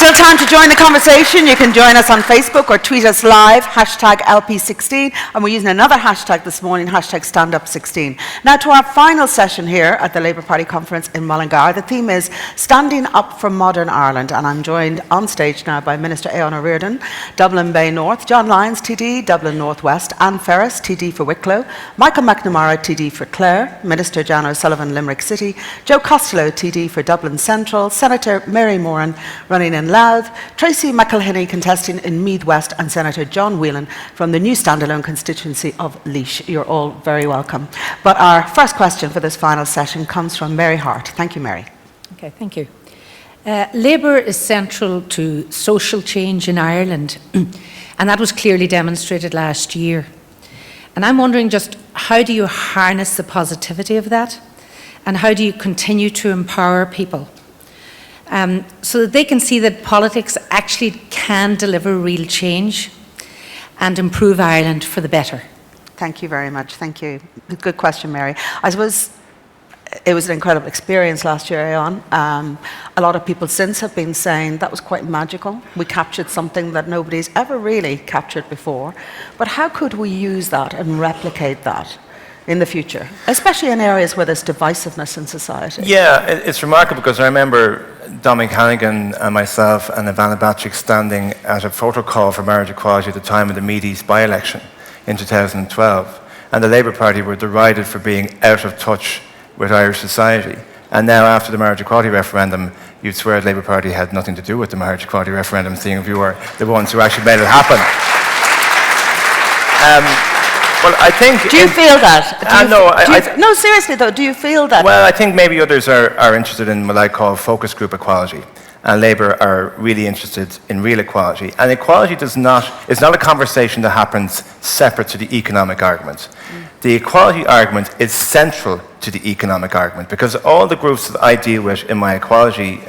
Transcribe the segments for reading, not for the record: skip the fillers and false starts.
Still time to join the conversation. You can join us on Facebook or tweet us live, hashtag LP16, and we're using another hashtag this morning, hashtag StandUp16. Now to our final session here at the Labour Party conference in Mullingar. The theme is Standing Up for Modern Ireland, and I'm joined on stage now by Minister Aodhán Ó Ríordáin, Dublin Bay North, John Lyons, TD, Dublin North West, Anne Ferris, TD for Wicklow, Michael McNamara, TD for Clare, Minister Jan O'Sullivan, Limerick City, Joe Costello, TD for Dublin Central, Senator Mary Moran running in Louth, Tracy McElhinney contesting in Meath West, and Senator John Whelan from the new standalone constituency of Laois. You're all very welcome. But our first question for this final session comes from Mary Hart. Thank you, Mary. Okay, thank you. Labour is central to social change in Ireland, and that was clearly demonstrated last year. And I'm wondering just how do you harness the positivity of that, and how do you continue to empower people so that they can see that politics actually can deliver real change and improve Ireland for the better? Thank you very much. Thank you. Good question, Mary. I suppose it was an incredible experience last year, Aodhán. A lot of people since have been saying that was quite magical. We captured something that nobody's ever really captured before. But how could we use that and replicate that in the future, especially in areas where there's divisiveness in society? Yeah, it's remarkable because I remember Dominic Hannigan and myself and Ivana Bacik standing at a photo call for marriage equality at the time of the Meath East by-election in 2012. And the Labour Party were derided for being out of touch with Irish society. And now after the marriage equality referendum, you'd swear the Labour Party had nothing to do with the marriage equality referendum, seeing if you were the ones who actually made it happen. Well, I think... Do you feel that? No, seriously though, do you feel that? Well, I think maybe others are interested in what I call focus group equality. And Labour are really interested in real equality. And equality is not a conversation that happens separate to the economic argument. The equality argument is central to the economic argument because all the groups that I deal with in my equality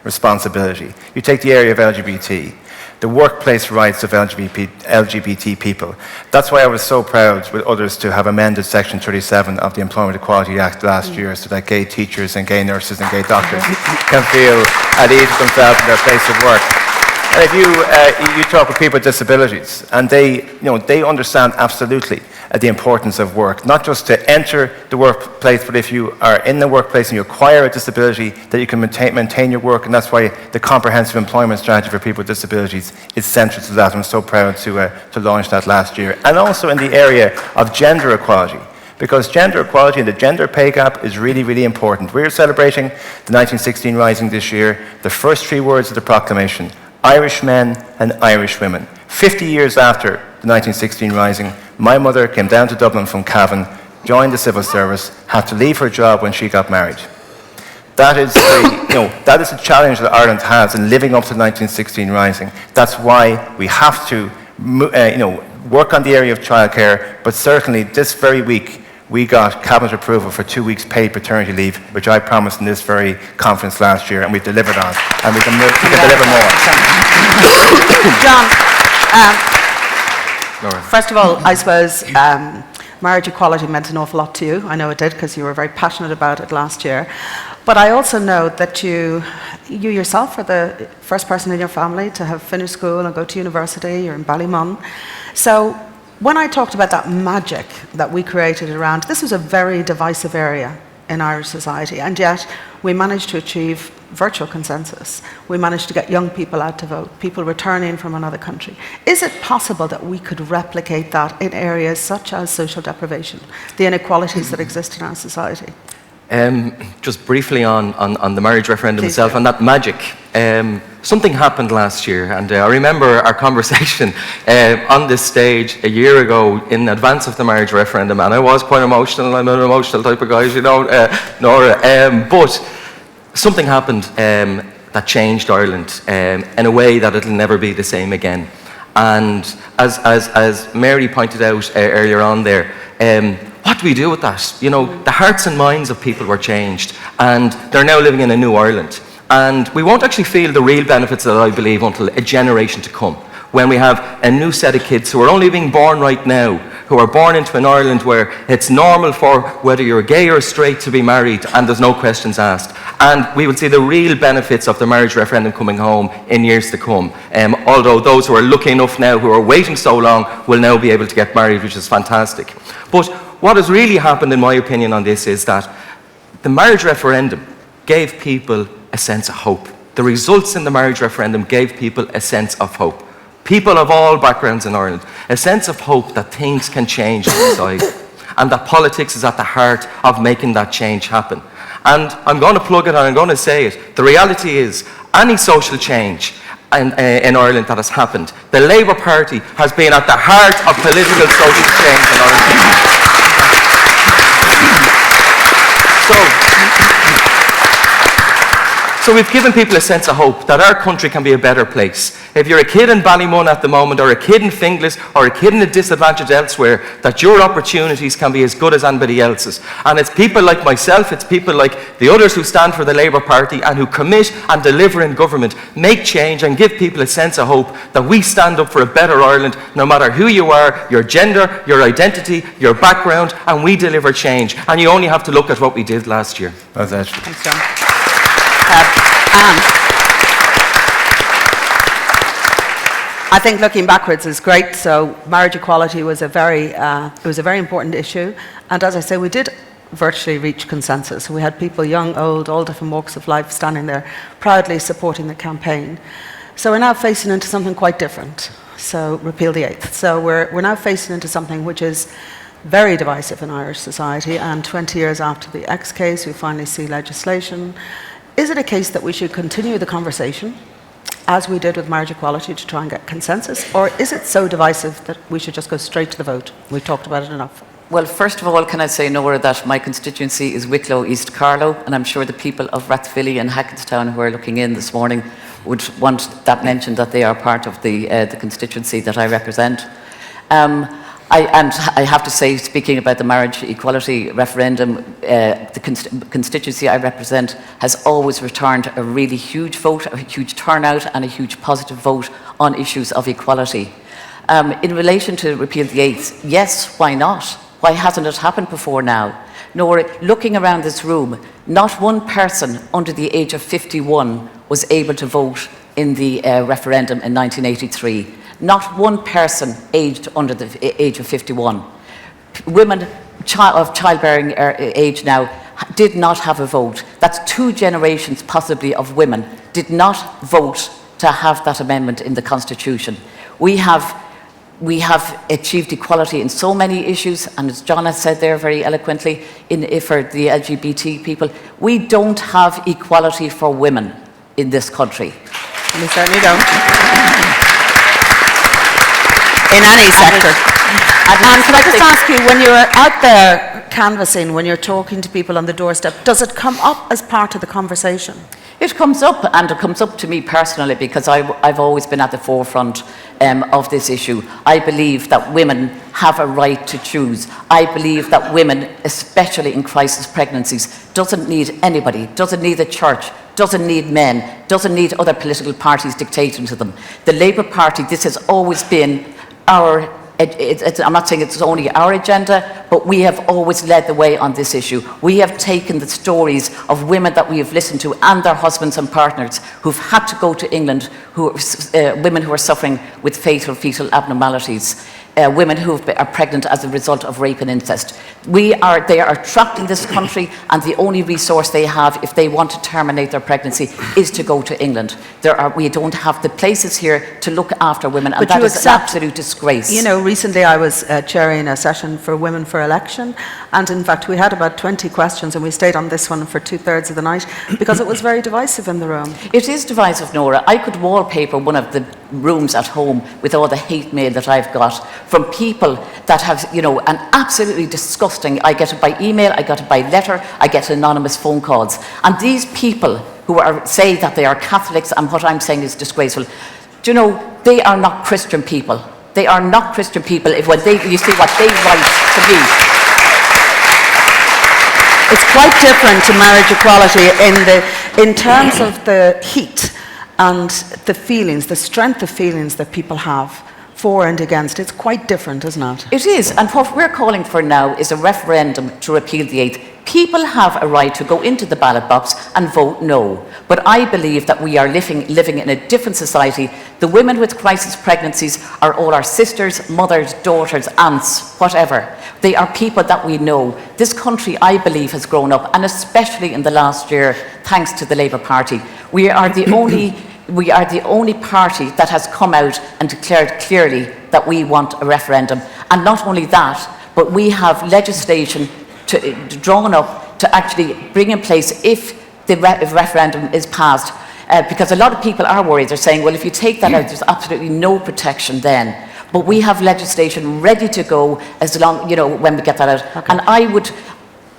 responsibility, you take the area of LGBT, the workplace rights of LGBT people. That's why I was so proud with others to have amended Section 37 of the Employment Equality Act last year so that gay teachers and gay nurses and gay doctors can feel at ease with themselves in their place of work. And if you talk with people with disabilities, and they understand absolutely the importance of work, not just to enter the workplace, but if you are in the workplace and you acquire a disability, that you can maintain your work, and that's why the comprehensive employment strategy for people with disabilities is central to that. I'm so proud to launch that last year. And also in the area of gender equality, because gender equality and the gender pay gap is really, really important. We're celebrating the 1916 Rising this year, the first 3 words of the proclamation, Irish men and Irish women. 50 years after the 1916 Rising, my mother came down to Dublin from Cavan, joined the civil service, had to leave her job when she got married. That is the challenge that Ireland has in living up to the 1916 Rising. That's why we have to work on the area of childcare, but certainly this very week we got cabinet approval for 2 weeks paid paternity leave, which I promised in this very conference last year, and we've delivered on, and we can deliver more. John, first of all, I suppose marriage equality meant an awful lot to you. I know it did because you were very passionate about it last year. But I also know that you yourself are the first person in your family to have finished school and go to university. You're in Ballymun. So when I talked about that magic that we created around, this was a very divisive area in Irish society, and yet we managed to achieve virtual consensus. We managed to get young people out to vote, people returning from another country. Is it possible that we could replicate that in areas such as social deprivation, the inequalities that exist in our society? Just briefly on the marriage referendum Please itself, do. and that magic. Something happened last year, and I remember our conversation on this stage a year ago in advance of the marriage referendum, and I was quite emotional. I'm an emotional type of guy, Nora. But something happened that changed Ireland in a way that it'll never be the same again. And as Mary pointed out earlier on there, what do we do with that? The hearts and minds of people were changed, and they're now living in a new Ireland. And we won't actually feel the real benefits of that, I believe, until a generation to come, when we have a new set of kids who are only being born right now, who are born into an Ireland where it's normal for whether you're gay or straight to be married, and there's no questions asked. And we will see the real benefits of the marriage referendum coming home in years to come. Although those who are lucky enough now, who are waiting so long, will now be able to get married, which is fantastic. But what has really happened, in my opinion, on this is that the marriage referendum gave people a sense of hope. The results in the marriage referendum gave people a sense of hope. People of all backgrounds in Ireland, a sense of hope that things can change inside, and that politics is at the heart of making that change happen. And I'm going to plug it and I'm going to say it. The reality is, any social change in Ireland that has happened, the Labour Party has been at the heart of political social change in Ireland. So we've given people a sense of hope that our country can be a better place. If you're a kid in Ballymun at the moment, or a kid in Finglas, or a kid in a disadvantage elsewhere, that your opportunities can be as good as anybody else's. And it's people like myself, it's people like the others who stand for the Labour Party and who commit and deliver in government, make change and give people a sense of hope that we stand up for a better Ireland, no matter who you are, your gender, your identity, your background, and we deliver change. And you only have to look at what we did last year. That's it. Thanks, John. Anne. I think looking backwards is great. So marriage equality was a very important issue, and as I say, we did virtually reach consensus. We had people, young, old, all different walks of life, standing there proudly supporting the campaign. So we're now facing into something quite different. So repeal the eighth. So we're now facing into something which is very divisive in Irish society, and 20 years after the X case, we finally see legislation. Is it a case that we should continue the conversation, as we did with marriage equality, to try and get consensus? Or is it so divisive that we should just go straight to the vote? We've talked about it enough. Well, first of all, can I say, Nora, that my constituency is Wicklow, East Carlow, and I'm sure the people of Rathvilly and Hackettstown who are looking in this morning would want that mentioned, that they are part of the constituency that I represent. I have to say, speaking about the marriage equality referendum, the constituency I represent has always returned a really huge vote, a huge turnout, and a huge positive vote on issues of equality. In relation to repeal the eighth, yes, why not? Why hasn't it happened before now? Nor, looking around this room, not one person under the age of 51 was able to vote in the referendum in 1983. Not one person aged under the age of 51. Women of childbearing age now did not have a vote. That's 2 generations possibly of women did not vote to have that amendment in the Constitution. We have achieved equality in so many issues, and as John has said there very eloquently, for the LGBT people, we don't have equality for women in this country. We certainly don't. In any sector. And can I just ask you, when you're out there canvassing, when you're talking to people on the doorstep, does it come up as part of the conversation? It comes up, and it comes up to me personally, because I've always been at the forefront of this issue. I believe that women have a right to choose. I believe that women, especially in crisis pregnancies, doesn't need anybody, doesn't need the church, doesn't need men, doesn't need other political parties dictating to them. The Labour Party, this has always been I'm not saying it's only our agenda, but we have always led the way on this issue. We have taken the stories of women that we have listened to and their husbands and partners who've had to go to England, women who are suffering with fatal fetal abnormalities, women who are pregnant as a result of rape and incest. They are trapped in this country, and the only resource they have if they want to terminate their pregnancy is to go to England. We don't have the places here to look after women, and that is an absolute disgrace. You know, recently I was chairing a session for Women for Election, and in fact we had about 20 questions, and we stayed on this one for 2/3 of the night because it was very divisive in the room. It is divisive, Nora. I could wallpaper one of the rooms at home with all the hate mail that I've got from people that have, you know, an absolutely disgusting, I get it by email, I get it by letter, I get anonymous phone calls. And these people who say that they are Catholics, and what I'm saying is disgraceful, do you know, they are not Christian people. They are not Christian people you see what they write to me. It's quite different to marriage equality in terms of the heat and the feelings, the strength of feelings that people have for and against. It's quite different, isn't it? It is, and what we're calling for now is a referendum to repeal the eighth. People have a right to go into the ballot box and vote no. But I believe that we are living in a different society. The women with crisis pregnancies are all our sisters, mothers, daughters, aunts, whatever. They are people that we know. This country, I believe, has grown up, and especially in the last year, thanks to the Labour Party. We are the only party that has come out and declared clearly that we want a referendum. And not only that, but we have legislation drawn up to actually bring in place if the referendum is passed. Because a lot of people are worried. They're saying, well, if you take that out, there's absolutely no protection then. But we have legislation ready to go as long, when we get that out. Okay. And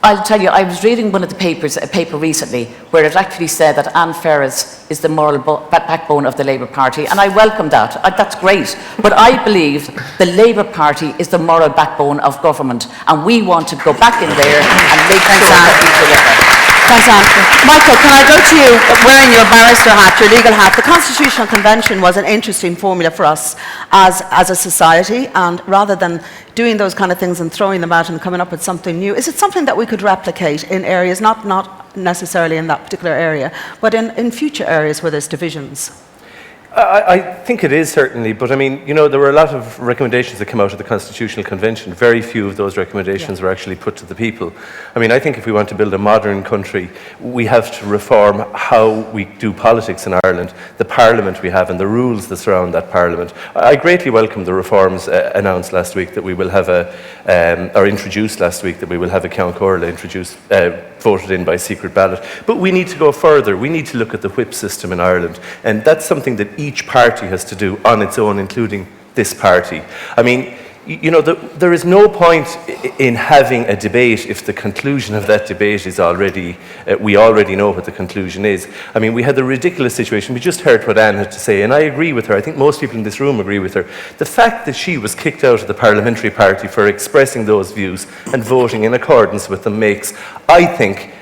I'll tell you, I was reading one of the papers, a paper recently, where it actually said that Anne Ferris is the moral backbone of the Labour Party, and I welcome that. That's great. But I believe the Labour Party is the moral backbone of government, and we want to go back in there and make sure that we deliver. Thanks, Anne. Michael, can I go to you, wearing your barrister hat, your legal hat? The Constitutional Convention was an interesting formula for us as a society, and rather than doing those kind of things and throwing them out and coming up with something new, is it something that we could replicate in areas, not necessarily in that particular area, but in future areas where there's divisions? I think it is, certainly, but I mean, there were a lot of recommendations that came out of the Constitutional Convention. Very few of those recommendations were actually put to the people. I mean, I think if we want to build a modern country, we have to reform how we do politics in Ireland, the parliament we have and the rules that surround that parliament. I greatly welcome the reforms announced last week that we will have or introduced last week, that we will have a Count Corla introduced, voted in by secret ballot. But we need to go further. We need to look at the whip system in Ireland, and that's something that each party has to do on its own, including this party. I mean, there is no point in having a debate if the conclusion of that debate is we already know what the conclusion is. I mean, we had the ridiculous situation, we just heard what Anne had to say, and I agree with her. I think most people in this room agree with her. The fact that she was kicked out of the parliamentary party for expressing those views and voting in accordance with them makes, I think,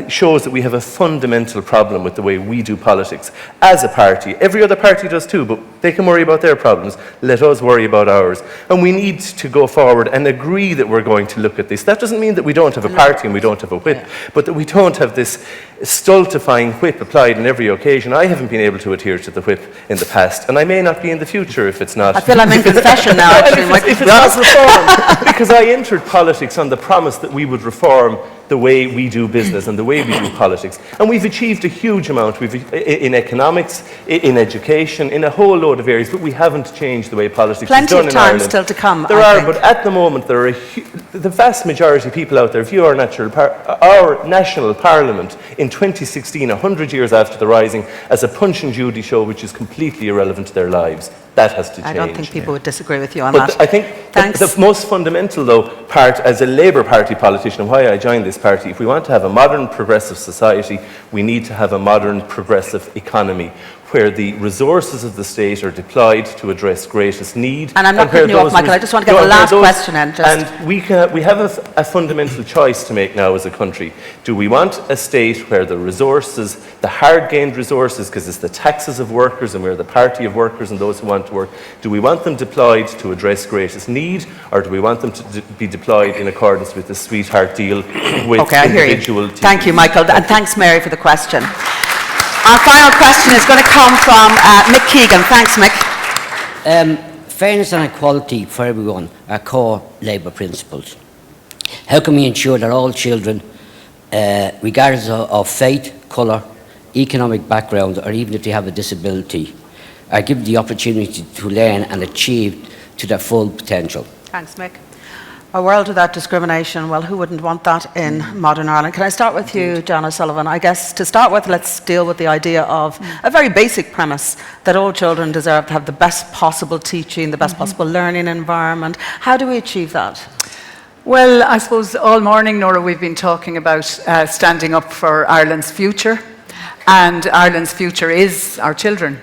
shows that we have a fundamental problem with the way we do politics as a party. Every other party does too, but they can worry about their problems. Let us worry about ours. And we need to go forward and agree that we're going to look at this. That doesn't mean that we don't have a party and we don't have a whip, but that we don't have this stultifying whip applied on every occasion. I haven't been able to adhere to the whip in the past, and I may not be in the future if it's not. I feel I'm in confession now, actually. If it's not reformed, because I entered politics on the promise that we would reform the way we do business and the way we do politics. And we've achieved a huge amount in economics, in education, in a whole load of areas, but we haven't changed the way politics is done in Ireland. Plenty of time still to come, There are, but at the moment, there are the vast majority of people out there view our national parliament in 2016, 100 years after the Rising, as a Punch and Judy show which is completely irrelevant to their lives. That has to change. I don't think people would disagree with you on but that. I think the most fundamental, though, part as a Labour Party politician, and why I joined this party, if we want to have a modern progressive society, we need to have a modern progressive economy where the resources of the state are deployed to address greatest need. And I'm not cutting you off, Michael, I just want to get the last question in. And we have a fundamental choice to make now as a country. Do we want a state where the resources, the hard-gained resources, because it's the taxes of workers and we're the party of workers and those who want to work, do we want them deployed to address greatest need, or do we want them to be deployed in accordance with the sweetheart deal with individual teams? Thank you, Michael, and thanks, Mary, for the question. Our final question is going to come from Mick Keegan. Thanks, Mick. Fairness and equality for everyone are core Labour principles. How can we ensure that all children, regardless of faith, colour, economic background, or even if they have a disability, are given the opportunity to learn and achieve to their full potential? Thanks, Mick. A world without discrimination, well, who wouldn't want that in modern Ireland? Can I start with you, John O'Sullivan? I guess to start with, let's deal with the idea of a very basic premise that all children deserve to have the best possible teaching, the best possible learning environment. How do we achieve that? Well, I suppose all morning, Nora, we've been talking about standing up for Ireland's future, and Ireland's future is our children.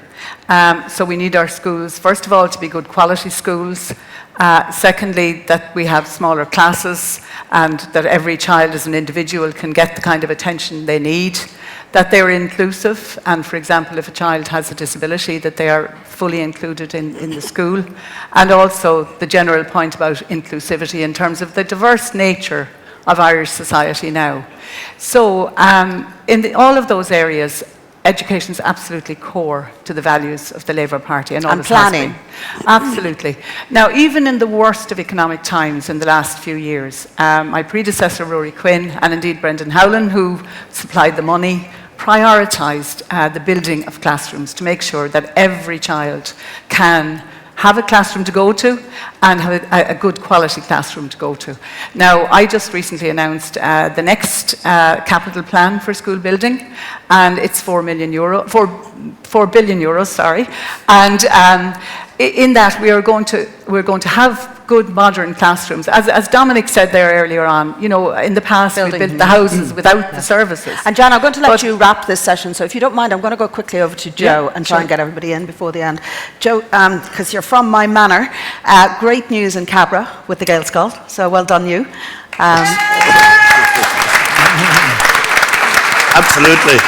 So we need our schools, first of all, to be good quality schools. Secondly, that we have smaller classes and that every child as an individual can get the kind of attention they need, that they're inclusive, and for example, if a child has a disability, that they are fully included in the school, and also the general point about inclusivity in terms of the diverse nature of Irish society now. So in all of those areas, education is absolutely core to the values of the Labour Party. And always has planning. been. Absolutely. Now, even in the worst of economic times in the last few years, my predecessor, Rory Quinn, and indeed Brendan Howlin, who supplied the money, prioritised the building of classrooms to make sure that every child can have a classroom to go to and have a good quality classroom to go to. Now, I just recently announced the next capital plan for school building, and it's €4 billion, sorry. And in that, we're going to have good modern classrooms. As Dominic said there earlier on, you know, in the past we built the houses without the services. And Jan, I'm going to let you wrap this session, so if you don't mind, I'm going to go quickly over to Joe and try and get everybody in before the end. Joe, because you're from my manor, great news in Cabra with the Gaelscoil, so well done you. Absolutely.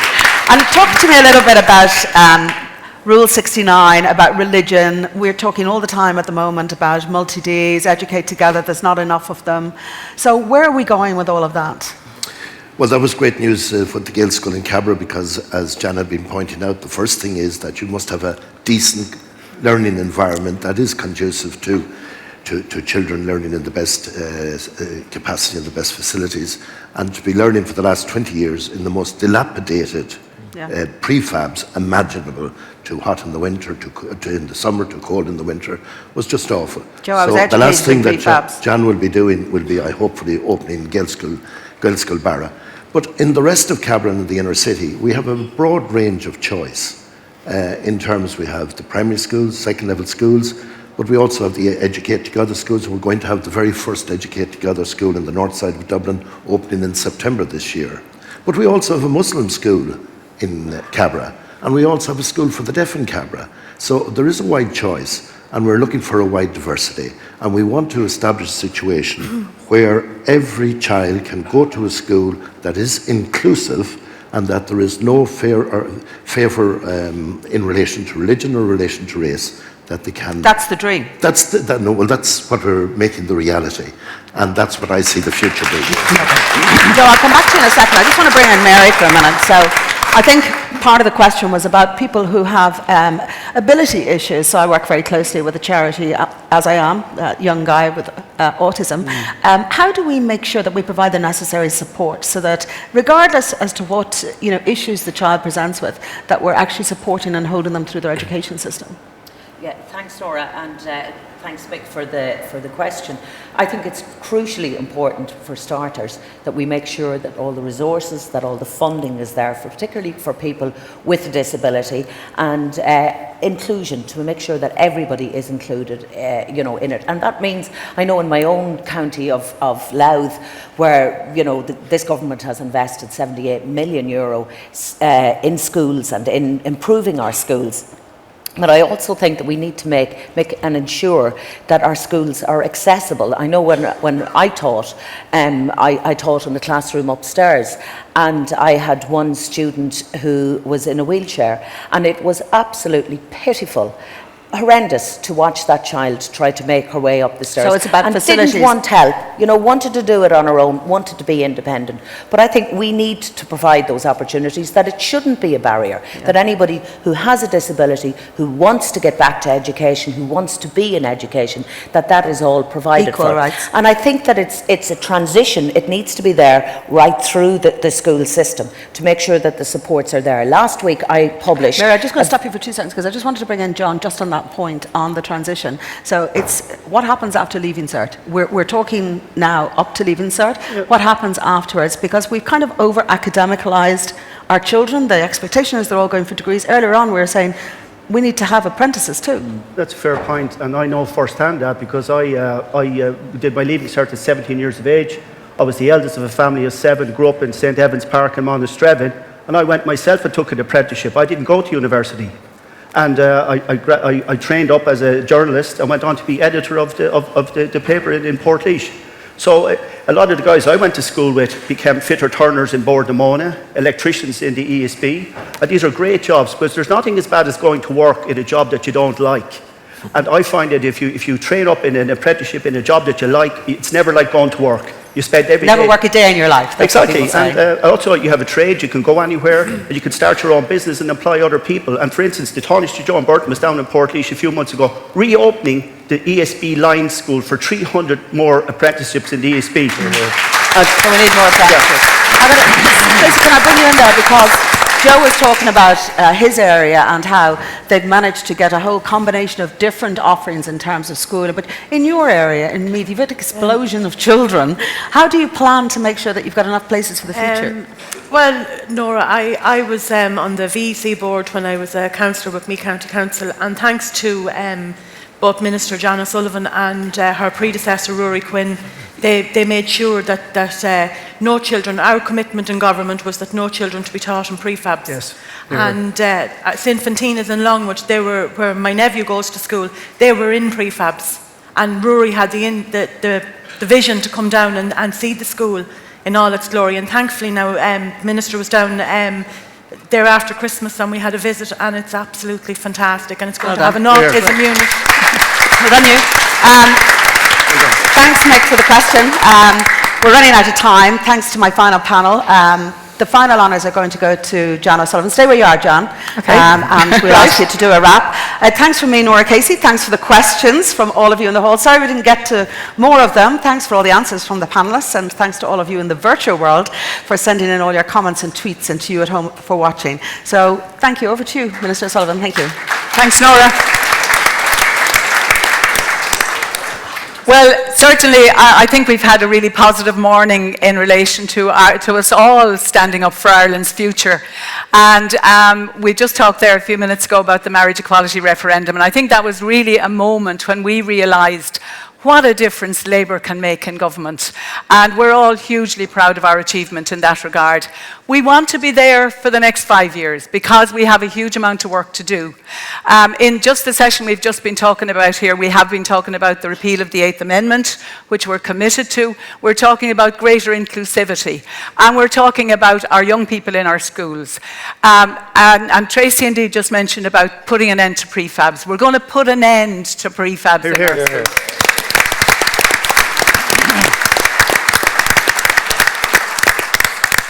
And talk to me a little bit about Rule 69, about religion. We're talking all the time at the moment about multi-Ds, educate together, there's not enough of them. So where are we going with all of that? Well, that was great news for the Gaelscoil in Cabra, because, as Jan had been pointing out, the first thing is that you must have a decent learning environment that is conducive to children learning in the best capacity and the best facilities, and to be learning for the last 20 years in the most dilapidated prefabs imaginable, too hot in the winter, too in the summer, too cold in the winter, was just awful. Joe, I was so the last thing educated in that prefabs. Jan will be doing will be, hopefully, opening Gaelscoil Barra. But in the rest of Cabra and the inner city, we have a broad range of choice. In terms, we have the primary schools, second level schools, but we also have the Educate Together schools. We're going to have the very first Educate Together school in the north side of Dublin opening in September this year. But we also have a Muslim school in Cabra, and we also have a school for the deaf in Cabra. So there is a wide choice, and we're looking for a wide diversity. And we want to establish a situation where every child can go to a school that is inclusive, and that there is no favour in relation to religion or relation to race, that they can... That's the dream. That's what we're making the reality, and that's what I see the future being. Joe, I'll come back to you in a second. I just want to bring in Mary for a minute. So I think part of the question was about people who have ability issues. So I work very closely with a charity, as I am, a young guy with autism. How do we make sure that we provide the necessary support so that, regardless as to what issues the child presents with, that we're actually supporting and holding them through their education system? Yeah, thanks, Nora, and thanks, Mick, for the question. I think it's crucially important, for starters, that we make sure that all the resources, that all the funding is there, particularly for people with a disability, and inclusion, to make sure that everybody is included, in it. And that means, I know in my own county of Louth, where this government has invested €78 million in schools and in improving our schools. But I also think that we need to make and ensure that our schools are accessible. I know when I taught, I taught in the classroom upstairs, and I had one student who was in a wheelchair, and it was absolutely pitiful, horrendous to watch that child try to make her way up the stairs. So it's about and facilities. didn't want help, wanted to do it on her own, wanted to be independent. But I think we need to provide those opportunities, that it shouldn't be a barrier, that anybody who has a disability, who wants to get back to education, who wants to be in education, that is all provided Equal for. rights. And I think that it's a transition. It needs to be there right through the school system to make sure that the supports are there. Last week I published... Mary, I'm just going to stop you for 2 seconds, because I just wanted to bring in John just on that point on the transition. So it's what happens after Leaving Cert. We're talking now up to Leaving Cert. What happens afterwards? Because we've kind of over-academicalised our children. The expectation is they're all going for degrees. Earlier on we were saying we need to have apprentices too. That's a fair point, and I know firsthand that, because I did my Leaving Cert at 17 years of age. I was the eldest of a family of 7, grew up in St Evans Park in Monastrevin, and I went myself and took an apprenticeship. I didn't go to university. And I trained up as a journalist and went on to be editor of the paper in Portlaoise. So a lot of the guys I went to school with became fitter turners in Bordemona, electricians in the ESB. And these are great jobs, because there's nothing as bad as going to work in a job that you don't like. And I find that if you train up in an apprenticeship in a job that you like, it's never like going to work. You spend every Never day- work a day in your life. That's what Exactly, people say. and also you have a trade, you can go anywhere, and you can start your own business and employ other people. And for instance, the Tánaiste Joan Burton was down in Portlaoise a few months ago, reopening the ESB Line School for 300 more apprenticeships in the ESB. So we need more apprenticeships. Tracy, can I bring you in there, because Joe was talking about his area and how they've managed to get a whole combination of different offerings in terms of schooling. But in your area, in Meath, you've had an explosion of children. How do you plan to make sure that you've got enough places for the future? Well, Nora, I was on the VEC board when I was a councillor with Meath County Council, and thanks to both Minister John O'Sullivan and her predecessor Rory Quinn, they made sure that no children, our commitment in government was that no children to be taught in prefabs. Yes. And St. Fontina's in Longwood, where my nephew goes to school, they were in prefabs. And Rory had the vision to come down and see the school in all its glory. And thankfully now, Minister was down there after Christmas and we had a visit, and it's absolutely fantastic, and it's going to have an autism unit. Well done, you. Thanks, Mick, for the question. We're running out of time. Thanks to my final panel. The final honours are going to go to John O'Sullivan. Stay where you are, John. Okay. And we'll ask you to do a wrap. Thanks from me, Nora Casey. Thanks for the questions from all of you in the hall. Sorry we didn't get to more of them. Thanks for all the answers from the panellists, and thanks to all of you in the virtual world for sending in all your comments and tweets, and to you at home for watching. So thank you. Over to you, Minister O'Sullivan. Thank you. Thanks, Nora. Well, certainly, I think we've had a really positive morning in relation to us all standing up for Ireland's future. And we just talked there a few minutes ago about the marriage equality referendum, and I think that was really a moment when we realised what a difference Labour can make in government. And we're all hugely proud of our achievement in that regard. We want to be there for the next 5 years because we have a huge amount of work to do. In just the session we've just been talking about here, we have been talking about the repeal of the 8th Amendment, which we're committed to. We're talking about greater inclusivity. And we're talking about our young people in our schools. And Tracy indeed just mentioned about putting an end to prefabs. We're going to put an end to prefabs in our schools.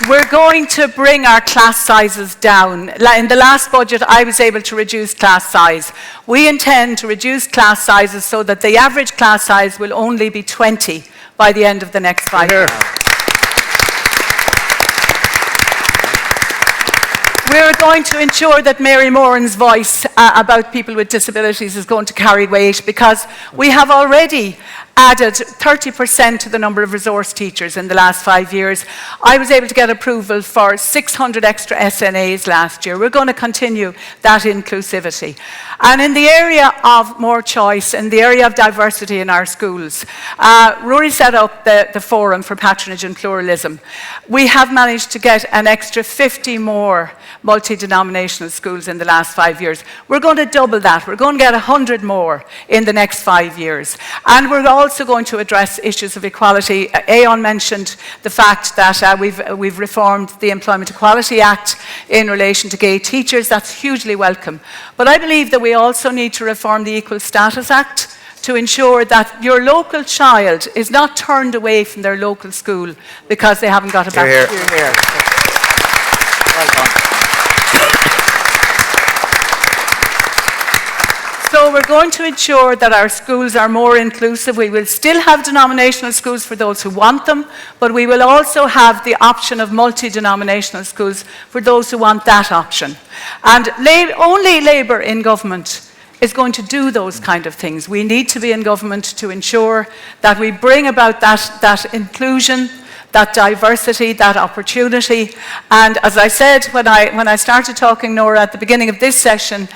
We're going to bring our class sizes down. In the last budget, I was able to reduce class size. We intend to reduce class sizes so that the average class size will only be 20 by the end of the next 5 years. We're going to ensure that Mary Moran's voice about people with disabilities is going to carry weight, because we have already added 30% to the number of resource teachers in the last 5 years. I was able to get approval for 600 extra SNAs last year. We're going to continue that inclusivity. And in the area of more choice, in the area of diversity in our schools, Rory set up the Forum for Patronage and Pluralism. We have managed to get an extra 50 more multi-denominational schools in the last 5 years. We're going to double that. We're going to get 100 more in the next 5 years. And we're also going to address issues of equality. Aon mentioned the fact that we've reformed the Employment Equality Act in relation to gay teachers. That's hugely welcome. But I believe that we also need to reform the Equal Status Act to ensure that your local child is not turned away from their local school because they haven't got a bachelor's degree. Well done. So we're going to ensure that our schools are more inclusive. We will still have denominational schools for those who want them, but we will also have the option of multi-denominational schools for those who want that option. And only Labour in government is going to do those kind of things. We need to be in government to ensure that we bring about that inclusion, that diversity, that opportunity. And as I said when I started talking, Nora, at the beginning of this session,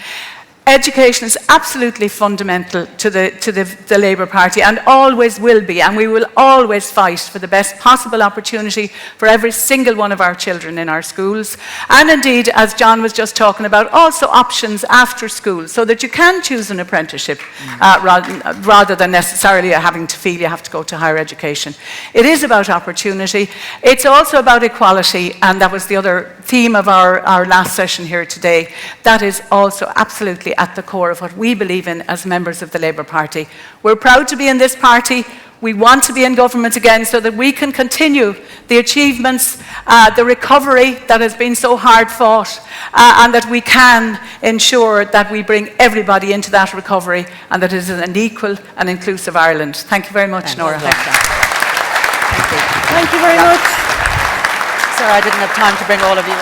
education is absolutely fundamental to the Labour Party, and always will be, and we will always fight for the best possible opportunity for every single one of our children in our schools. And indeed, as John was just talking about, also options after school, so that you can choose an apprenticeship rather than necessarily having to feel you have to go to higher education. It is about opportunity. It's also about equality, and that was the other theme of our last session here today, that is also absolutely at the core of what we believe in as members of the Labour Party. We're proud to be in this party. We want to be in government again so that we can continue the achievements, the recovery that has been so hard fought, and that we can ensure that we bring everybody into that recovery and that it is an equal and inclusive Ireland. Thank you very much, Nora. Thank you very much. Sorry, I didn't have time to bring all of you.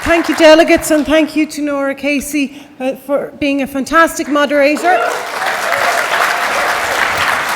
Thank you, delegates, and thank you to Nora Casey for being a fantastic moderator.